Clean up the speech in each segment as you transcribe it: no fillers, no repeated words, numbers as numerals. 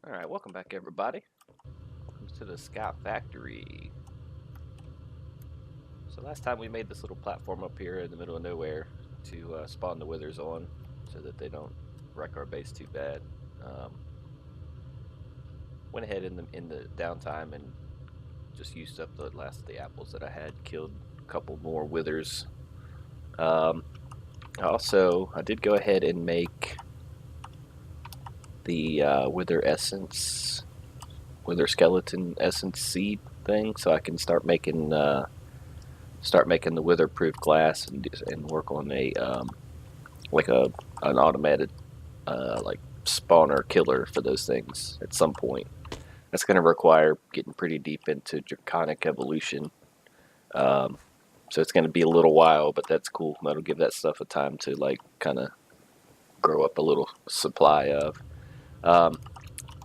Alright, welcome back everybody. Welcome to the Scout Factory. So last time we made this little platform up here in the middle of nowhere to spawn the withers on so that they don't wreck our base too bad. Went ahead in the downtime and just used up the last of the apples that I had, killed a couple more withers. Also, I did go ahead and make the wither skeleton essence seed thing, so I can start making the wither-proof glass and work on a an automated like spawner killer for those things at some point. That's going to require getting pretty deep into draconic evolution, so it's going to be a little while, but that's cool. That'll give that stuff a time to like kind of grow up a little supply of. I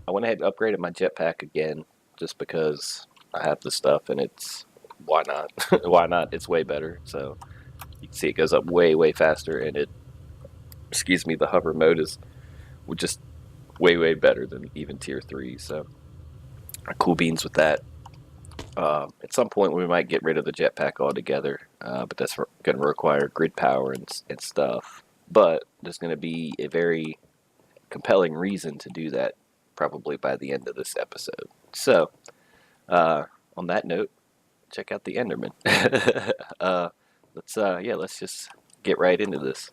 went ahead and upgraded my jetpack again just because I have the stuff and it's why not? Why not? It's way better. So you can see it goes up way faster, and the hover mode is just way better than even tier 3. So cool beans with that. At some point we might get rid of the jetpack altogether, but that's going to require grid power and stuff. But there's going to be a very compelling reason to do that probably by the end of this episode. So on that note, check out the Enderman. Let's just get right into this.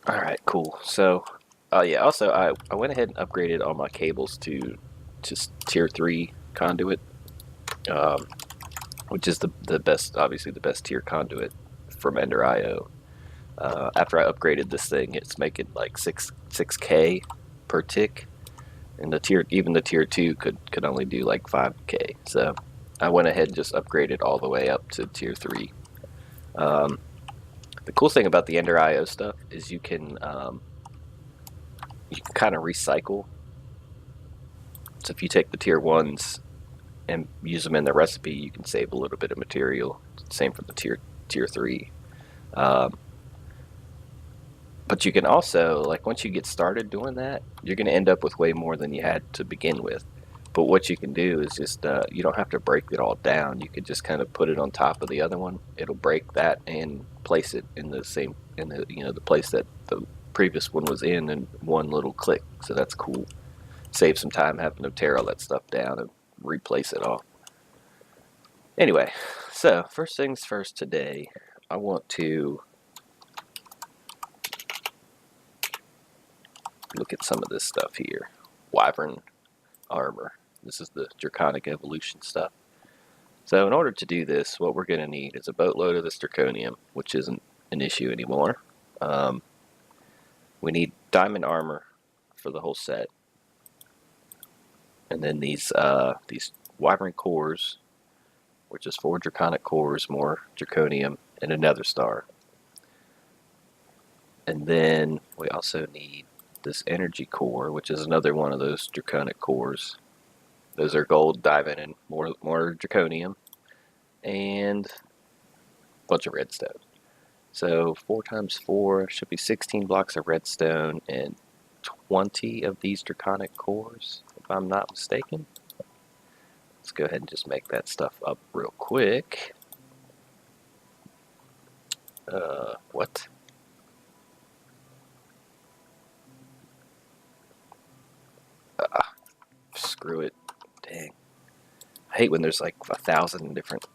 Alright, cool. So also I went ahead and upgraded all my cables to tier 3 conduit, which is the best, obviously the best tier conduit from Ender.io. After I upgraded this thing, it's making like 6K per tick, and even the tier 2 could only do like 5K. So I went ahead and just upgraded all the way up to tier 3. The cool thing about the Ender.io stuff is you can kind of recycle. So if you take the tier 1s and use them in the recipe, you can save a little bit of material. Same for the tier 3. But you can also, like, once you get started doing that, you're going to end up with way more than you had to begin with. But what you can do is just, you don't have to break it all down. You could just kind of put it on top of the other one. It'll break that and place it in the same, the place that the previous one was in one little click. So that's cool. Save some time having to tear all that stuff down and replace it all. Anyway, so first things first today, I want to look at some of this stuff here. Wyvern armor. This is the draconic evolution stuff. So in order to do this, what we're going to need is a boatload of this draconium, which isn't an issue anymore. We need diamond armor for the whole set. And then these wyvern cores, which is 4 draconic cores, more draconium, and another star. And then we also need this energy core, which is another one of those draconic cores. Those are gold, diamond, and more draconium, and a bunch of redstone. So 4 times 4 should be 16 blocks of redstone and 20 of these draconic cores, if I'm not mistaken. Let's go ahead and just make that stuff up real quick. What? Screw it. Dang. I hate when there's like 1,000 different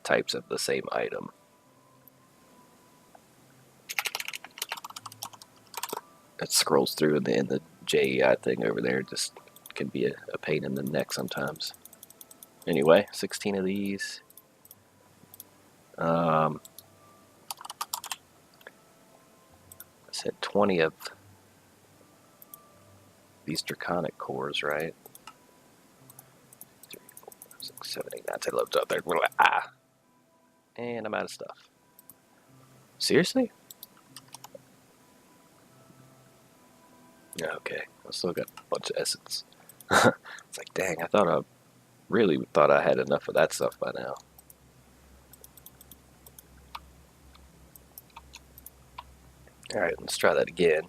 types of the same item. It scrolls through in the JEI thing over there. Just can be a pain in the neck sometimes. Anyway, 16 of these. I said 20 of these draconic cores, right? 3, 4, 5, 6, 7, 8, 9, 10, 11, 12, 13, 14. And I'm out of stuff. Seriously? Yeah, okay. I still got a bunch of essence. It's like, dang, I really thought I had enough of that stuff by now. Alright, let's try that again.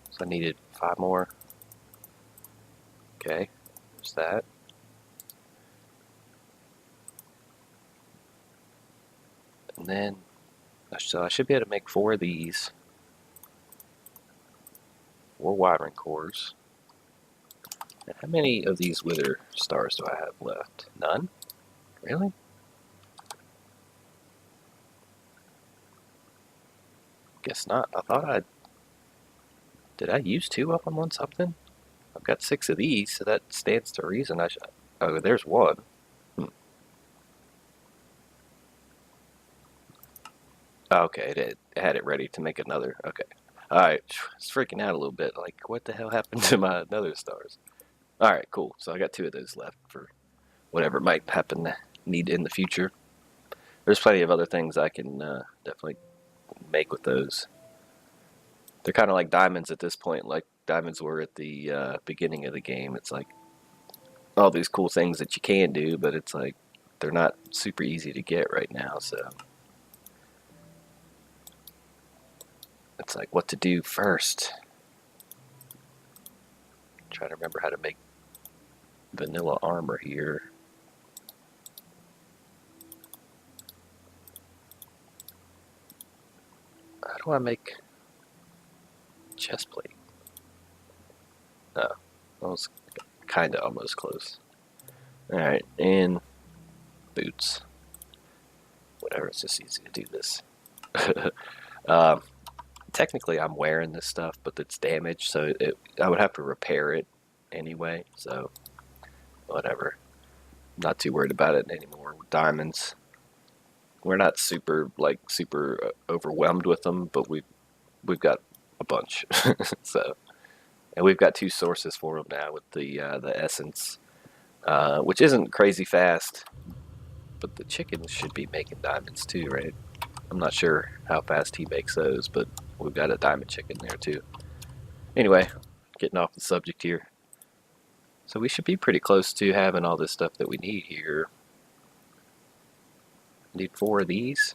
So I needed 5 more. Okay, there's that. And then, so I should be able to make 4 of these. 4 wyvern cores. And how many of these wither stars do I have left? None? Really? Guess not. I thought I... Did I use 2 of them on something? I've got 6 of these, so that stands to reason I should... Oh, there's 1. Oh, okay, it had it ready to make another. Okay. Alright, it's freaking out a little bit. Like, what the hell happened to my nether stars? Alright, cool. So I got 2 of those left for whatever might happen to need in the future. There's plenty of other things I can definitely make with those. They're kind of like diamonds at this point, like diamonds were at the beginning of the game. It's like all these cool things that you can do, but it's like they're not super easy to get right now, so it's like what to do first. Trying to remember how to make vanilla armor here. How do I make chest plate? Oh, I was kind of almost close. Alright, and boots. Whatever, it's just easy to do this. Technically, I'm wearing this stuff, but it's damaged, so I would have to repair it anyway, so whatever. I'm not too worried about it anymore. With diamonds, we're not super overwhelmed with them, but we've got a bunch. So, and we've got 2 sources for them now with the essence, which isn't crazy fast, but the chickens should be making diamonds too, right? I'm not sure how fast he makes those, but we've got a diamond chicken there too. Anyway, getting off the subject here. So we should be pretty close to having all this stuff that we need here. Need 4 of these.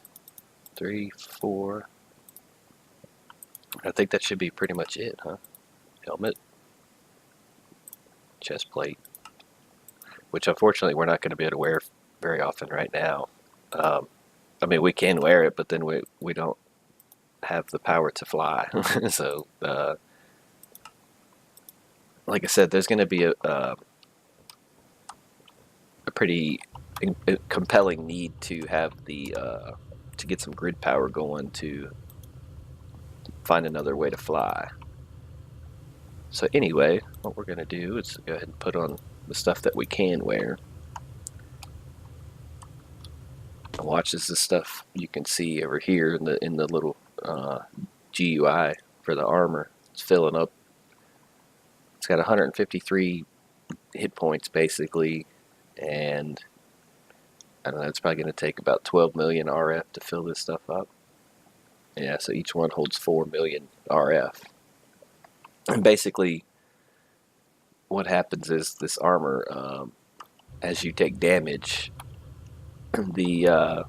3, 4. I think that should be pretty much it, huh? Helmet. Chest plate. Which unfortunately we're not going to be able to wear very often right now. I mean, we can wear it, but then we don't have the power to fly. So, like I said, there's going to be a pretty compelling need to have the to get some grid power going to find another way to fly. So anyway, what we're going to do is go ahead and put on the stuff that we can wear. And watch, this is stuff you can see over here in the little GUI for the armor. It's filling up. It's got 153 hit points basically, and I don't know, it's probably going to take about 12 million RF to fill this stuff up. Yeah, so each one holds 4 million RF. And basically, what happens is this armor, as you take damage, the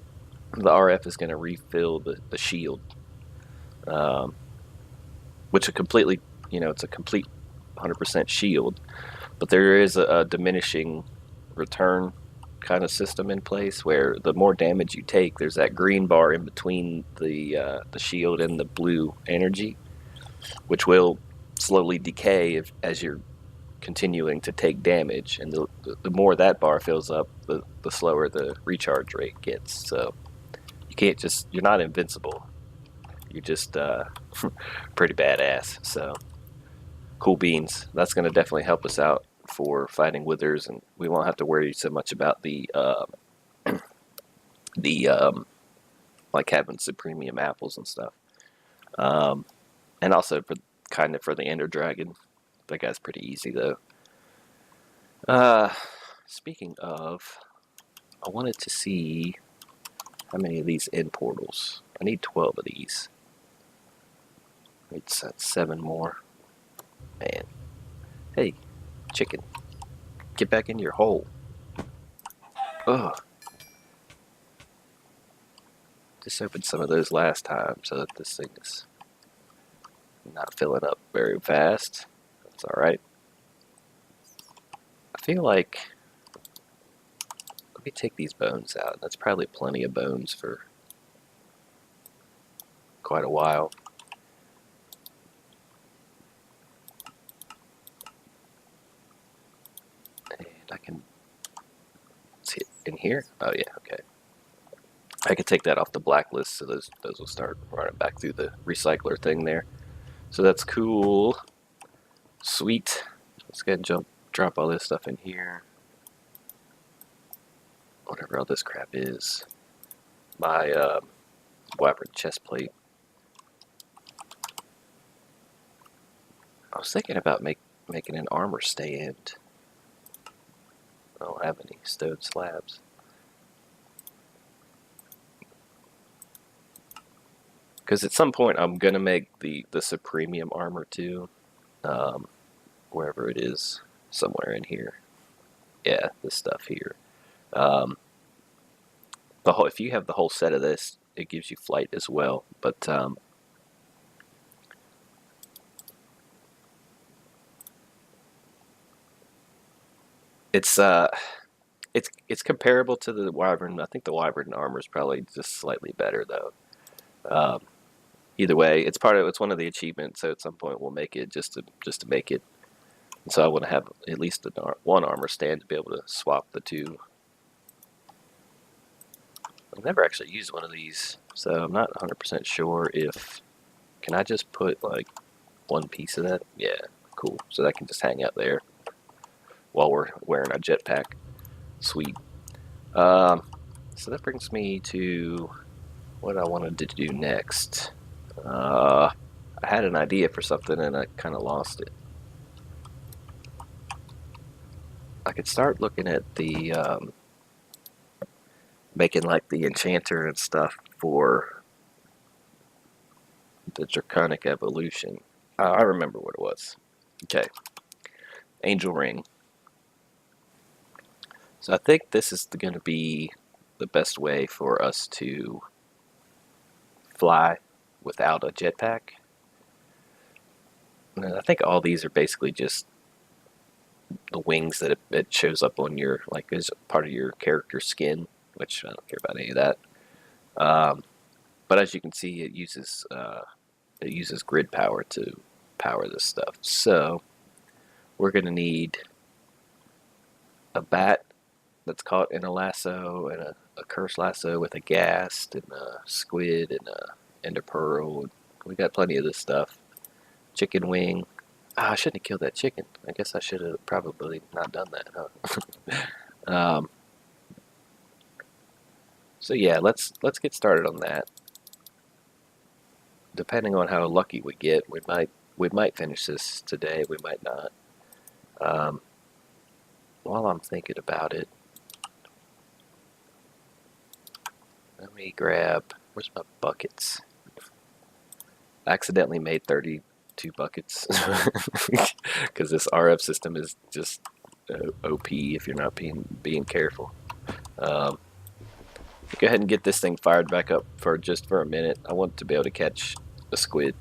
RF is going to refill the shield, which it's a complete 100% shield, but there is a diminishing return kind of system in place where the more damage you take, there's that green bar in between the shield and the blue energy, which will slowly decay as you're continuing to take damage, and the more that bar fills up, the slower the recharge rate gets. So you're not invincible, you're just pretty badass. So cool beans. That's going to definitely help us out for fighting withers, and we won't have to worry so much about the like having some premium apples and stuff. And also for the Ender Dragon. That guy's pretty easy though. Speaking of, I wanted to see how many of these end portals. I need 12 of these. It's at 7 more. Man. Hey, chicken. Get back in your hole. Ugh. Just opened some of those last time so that this thing's not filling up very fast. That's alright. I feel like... Let me take these bones out. That's probably plenty of bones for quite a while. And I can... see it in here? Oh yeah, okay. I could take that off the blacklist, so those will start running back through the recycler thing there. So that's cool. Sweet. Let's go ahead and drop all this stuff in here. Whatever all this crap is. My wyvern chest plate. I was thinking about making an armor stand. I don't have any stone slabs. Because at some point I'm gonna make the supremium armor too, wherever it is, somewhere in here. Yeah, this stuff here. The whole, if you have the whole set of this, it gives you flight as well. But it's comparable to the wyvern. I think the wyvern armor is probably just slightly better though. Either way, it's one of the achievements. So at some point we'll make it just to make it. And so I want to have at least one armor stand to be able to swap the two. I've never actually used one of these, so I'm not 100% sure if... Can I just put like one piece of that? Yeah, cool. So that can just hang out there while we're wearing our jetpack. Sweet. So that brings me to what I wanted to do next. I had an idea for something and I kind of lost it. I could start looking at the making like the enchanter and stuff for the draconic evolution. I remember what it was. Okay. Angel ring. So I think this is going to be the best way for us to fly without a jetpack. And I think all these are basically just the wings that it shows up on your, like, as part of your character skin, which I don't care about any of that. But as you can see, it uses grid power to power this stuff. So we're going to need a bat that's caught in a lasso, and a curse lasso with a ghast, and a squid, and a pearl. We got plenty of this stuff. Chicken wing. I shouldn't have killed that chicken. I guess I should have probably not done that, huh? So yeah, let's get started on that. Depending on how lucky we get, we might finish this today. We might not. While I'm thinking about it, let me grab. Where's my buckets? I accidentally made 32 buckets because this RF system is just OP if you're not being careful. Go ahead and get this thing fired back up for a minute. I want to be able to catch a squid.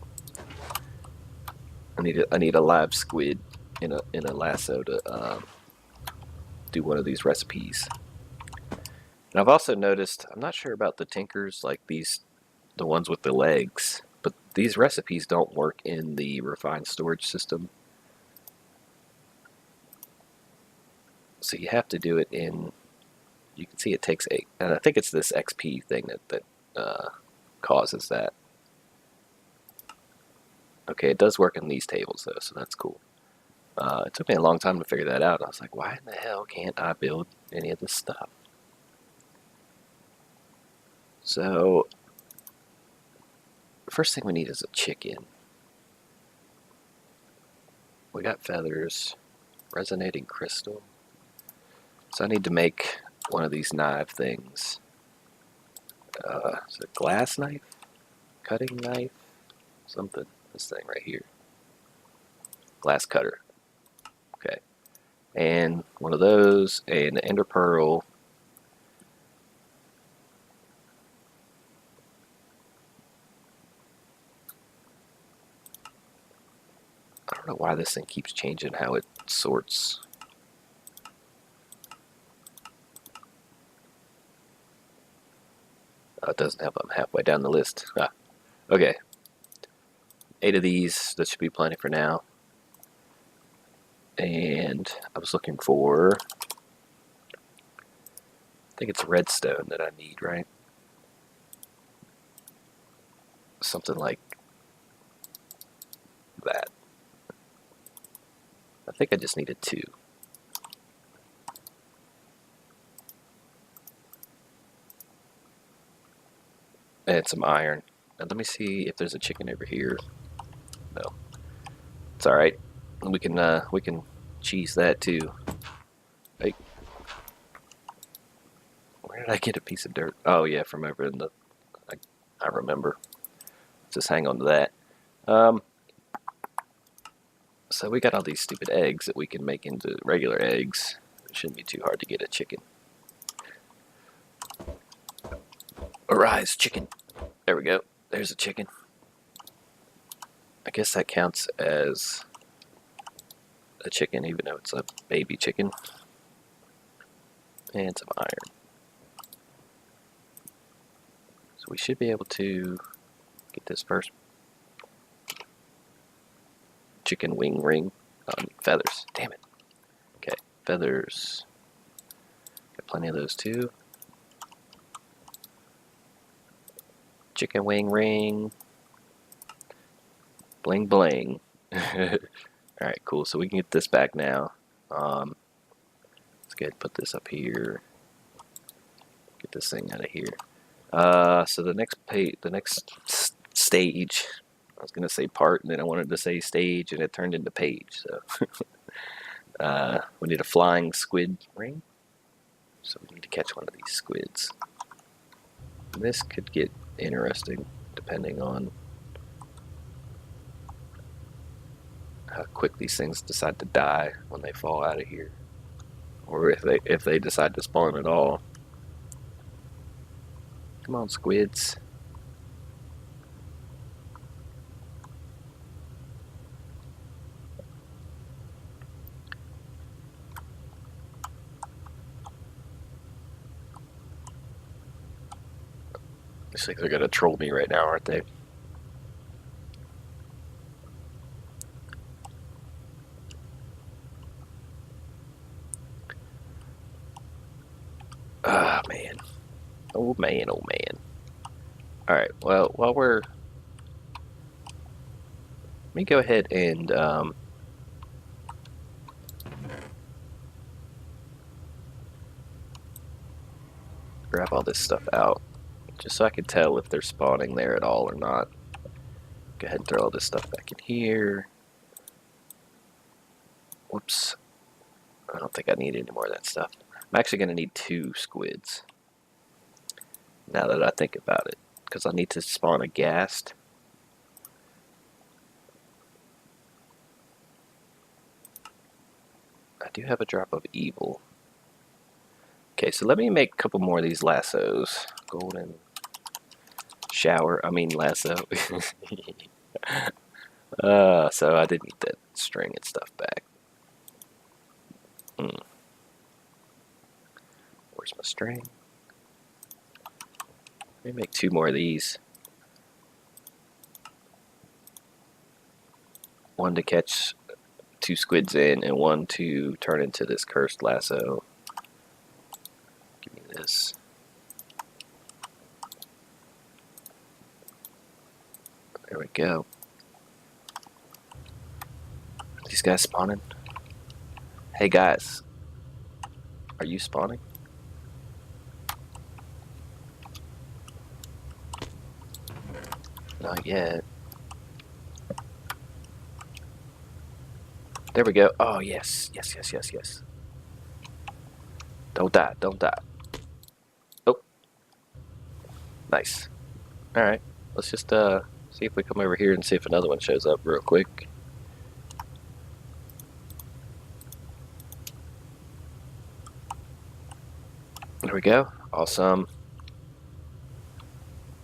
I need a live squid in a lasso to do one of these recipes. And I've also noticed, I'm not sure about the tinkers, like the ones with the legs, but these recipes don't work in the refined storage system. So you have to do it in, you can see it takes 8, and I think it's this XP thing that causes that. Okay, it does work in these tables though, so that's cool. It took me a long time to figure that out. I was like, why in the hell can't I build any of this stuff? So, first thing we need is a chicken. We got feathers, resonating crystal. So I need to make one of these knife things. Is it a glass knife? Cutting knife? Something. This thing right here. Glass cutter. Okay. And one of those, and the ender pearl. I don't know why this thing keeps changing how it sorts. Oh, it doesn't have them halfway down the list. Ah, okay. 8 of these. That should be plenty for now. And I was looking for, I think it's redstone that I need, right? Something like that. I think I just needed 2. And some iron. Now let me see if there's a chicken over here. No, it's all right. We can cheese that too. Hey, where did I get a piece of dirt? Oh yeah, from over in the. I remember. Just hang on to that. So we got all these stupid eggs that we can make into regular eggs. It shouldn't be too hard to get a chicken. Arise, chicken. There we go. There's a chicken. I guess that counts as a chicken, even though it's a baby chicken. And some iron. So we should be able to get this first chicken wing ring. Feathers. Damn it. Okay, feathers. Got plenty of those too. Chicken wing ring. Bling bling. Alright, cool. So we can get this back now. Let's go ahead and put this up here. Get this thing out of here. So the next stage, I was gonna say part, and then I wanted to say stage, and it turned into page. So we need a flying squid ring. So we need to catch one of these squids. And this could get interesting, depending on how quick these things decide to die when they fall out of here, or if they decide to spawn at all. Come on, squids. Looks like they're gonna troll me right now, aren't they? Ah, man. Oh, man, oh, man. Alright, well, while we're... Let me go ahead and, grab all this stuff out, just so I can tell if they're spawning there at all or not. Go ahead and throw all this stuff back in here. Whoops. I don't think I need any more of that stuff. I'm actually going to need 2 squids, now that I think about it, because I need to spawn a ghast. I do have a drop of evil. Okay, so let me make a couple more of these lassos. Golden shower, I mean lasso. So I did need that string and stuff back. Where's my string? Let me make 2 more of these. One to catch 2 squids in, and one to turn into this cursed lasso. Give me this. There we go. Are these guys spawning? Hey guys, are you spawning? Not yet. There we go. Oh, yes. Yes, yes, yes, yes. Don't die. Don't die. Oh. Nice. Alright. Let's just See if we come over here and see if another one shows up real quick. There we go. Awesome.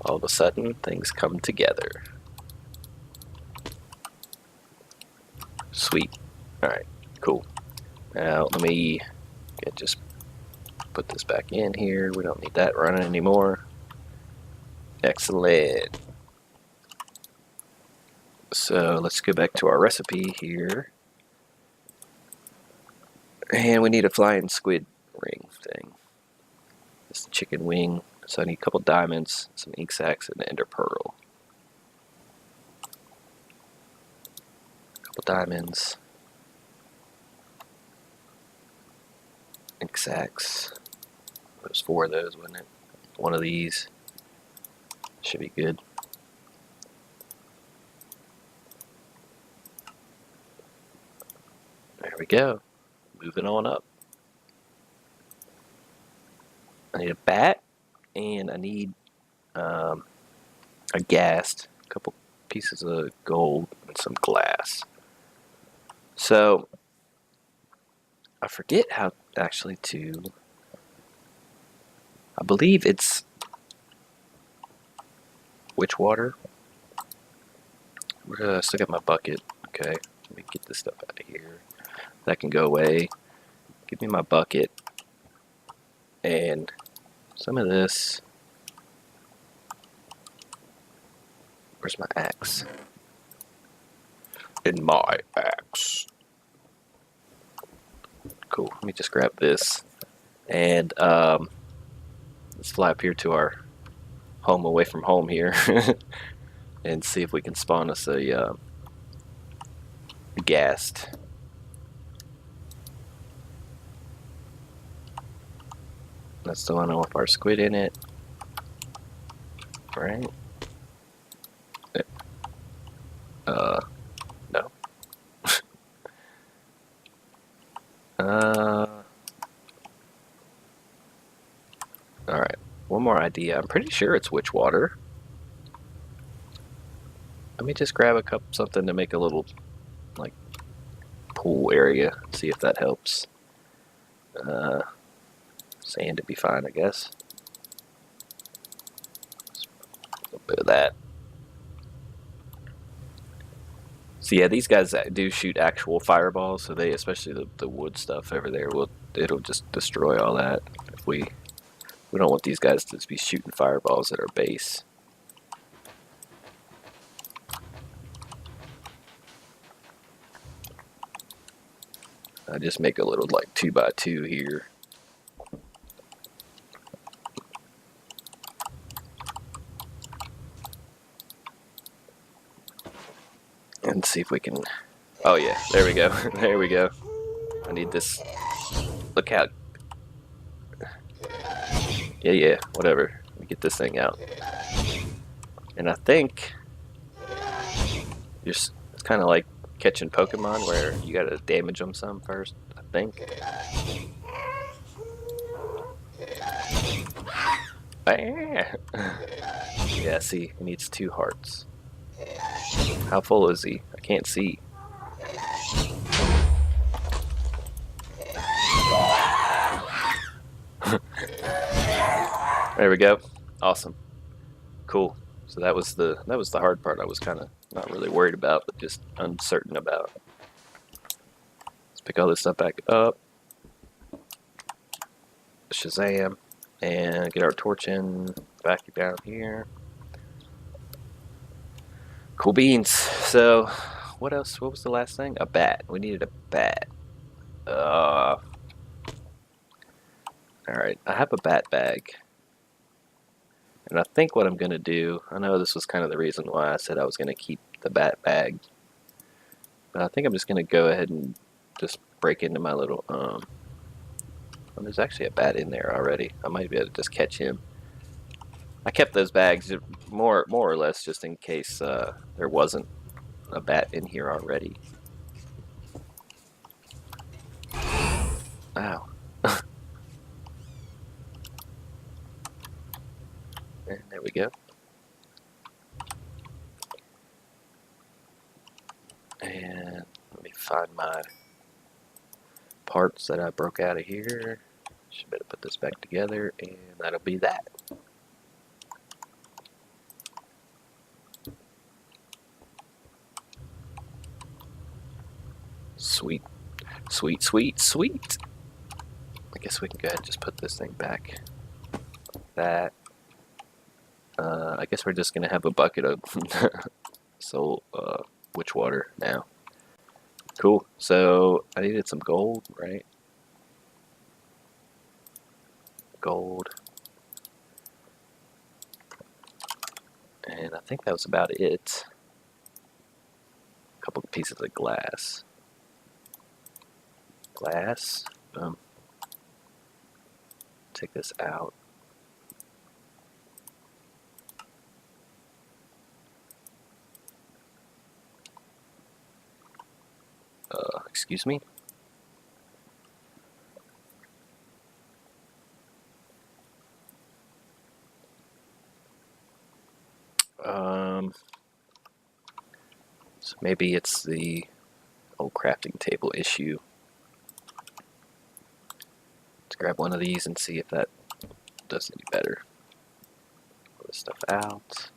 All of a sudden, things come together. Sweet. Alright, cool. Now, let me just put this back in here. We don't need that running anymore. Excellent. So, let's go back to our recipe here. And we need a flying squid ring thing. It's the chicken wing. So I need a couple diamonds, some ink sacs, and an ender pearl. Couple diamonds. Ink sacs. There's 4 of those, wasn't it? One of these. Should be good. There we go. Moving on up. I need a bat, and I need a ghast, a couple pieces of gold, and some glass. So, I forget how actually to... I believe it's witch water. I still got my bucket. Okay, let me get this stuff out of here. That can go away. Give me my bucket. And some of this. Where's my axe? In my axe. Cool. Let me just grab this. And let's fly up here to our home away from home here. And see if we can spawn us a ghast. That's the one with our squid in it. Right? No. Alright. One more idea. I'm pretty sure it's witch water. Let me just grab a cup, something to make a little, like, pool area. See if that helps. Sand would be fine, I guess. Just a little bit of that. So yeah, these guys do shoot actual fireballs, so they, especially the wood stuff over there, it'll just destroy all that. If we don't want these guys to just be shooting fireballs at our base. I just make a little like 2x2 here. And see if we can... Oh yeah, there we go. There we go. I need this. Look how... Yeah, whatever. Let me get this thing out. And I think... It's kind of like catching Pokemon where you gotta damage them some first, I think. Yeah, see, he needs 2 hearts. How full is he? I can't see. There we go. Awesome. Cool. So that was the hard part. I was kind of not really worried about, but just uncertain about. Let's pick all this stuff back up. Shazam. And get our torch in. Vacuum down here. Cool beans. So, what else? What was the last thing? A bat. We needed a bat. Alright, I have a bat bag. And I think what I'm going to do, I know this was kind of the reason why I said I was going to keep the bat bag. But I think I'm just going to go ahead and just break into my little, well, there's actually a bat in there already. I might be able to just catch him. I kept those bags more or less just in case there wasn't a bat in here already. Ow. And there we go. And let me find my parts that I broke out of here. Should better put this back together, and that'll be that. Sweet, sweet, sweet, sweet. I guess we can go ahead and just put this thing back. That. I guess we're just gonna have a bucket of witch water now. Cool. So I needed some gold, right? Gold. And I think that was about it. A couple of pieces of glass. Glass. Boom. Take this out. Excuse me. So maybe it's the old crafting table issue. Let's grab one of these and see if that does any better. Pull this stuff out.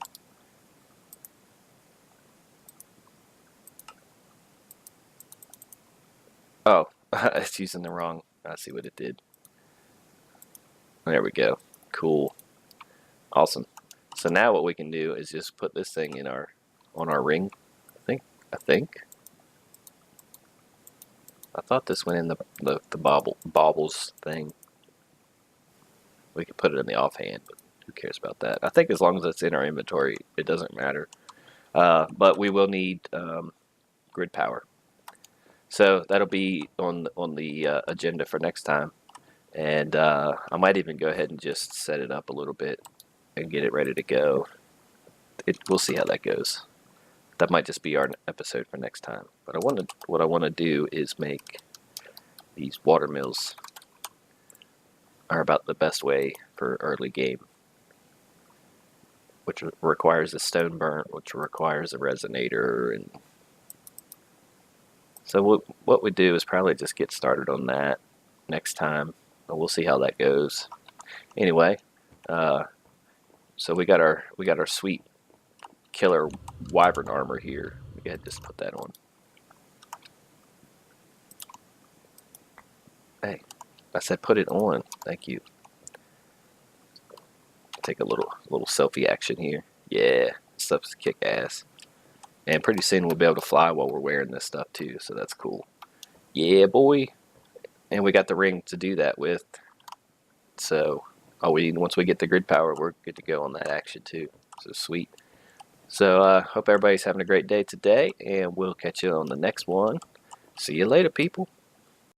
Oh, it's using the wrong. I see what it did. There we go. Cool. Awesome. So now what we can do is just put this thing in on our ring. I think. I thought this went in the baubles thing. We could put it in the offhand, but who cares about that? I think as long as it's in our inventory, it doesn't matter. But we will need grid power. So that'll be on the agenda for next time. And I might even go ahead and just set it up a little bit and get it ready to go. We'll see how that goes. That might just be our episode for next time. But what I want to do is make these water mills are about the best way for early game, which requires a stone burnt, which requires a resonator, and so what we do is probably just get started on that next time, and we'll see how that goes. Anyway, so we got our sweet killer wyvern armor here. We go ahead and just put that on. Hey, I said put it on. Thank you. Take a little selfie action here. Yeah, this stuff's kick ass. And pretty soon we'll be able to fly while we're wearing this stuff too, so that's cool. Yeah, boy. And we got the ring to do that with. So, once we get the grid power, we're good to go on that action too. So sweet. So, hope everybody's having a great day today, and we'll catch you on the next one. See you later, people.